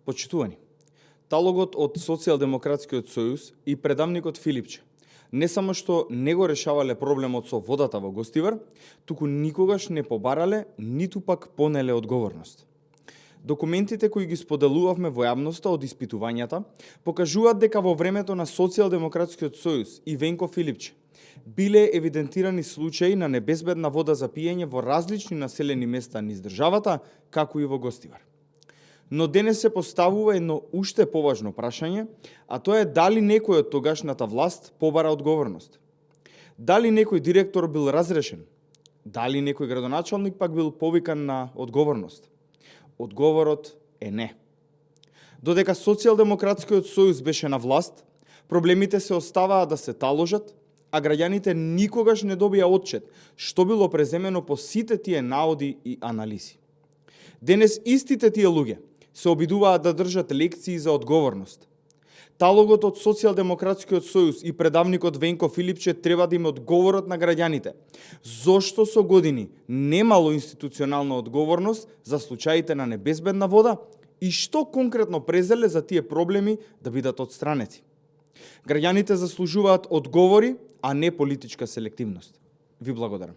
Почитувани, талогот од Социјалдемократскиот сојуз и предавникот Филипче не само што не го решавале проблемот со водата во Гостивар, туку никогаш не побарале, ниту пак понеле одговорност. Документите кои ги споделувавме во јавноста од испитувањата покажуваат дека во времето на Социјалдемократскиот сојуз и Венко Филипче биле евидентирани случаи на небезбедна вода за пиење во различни населени места низ државата, како и во Гостивар. Но денес се поставува едно уште поважно прашање, а тоа е дали некој од тогашната власт побара одговорност. Дали некој директор бил разрешен? Дали некој градоначалник пак бил повикан на одговорност? Одговорот е не. Додека Социјалдемократскиот сојуз беше на власт, проблемите се оставаа да се таложат, а граѓаните никогаш не добија отчет што било преземено по сите тие наоди и анализи. Денес истите тие луѓе се обидуваат да држат лекции за одговорност. Талогот од Социјалдемократскиот сојуз и предавникот Венко Филипче треба да им одговорат на граѓаните зошто со години немало институционална одговорност за случаите на небезбедна вода и што конкретно презеле за тие проблеми да бидат отстранети. Граѓаните заслужуваат одговори, а не политичка селективност. Ви благодарам.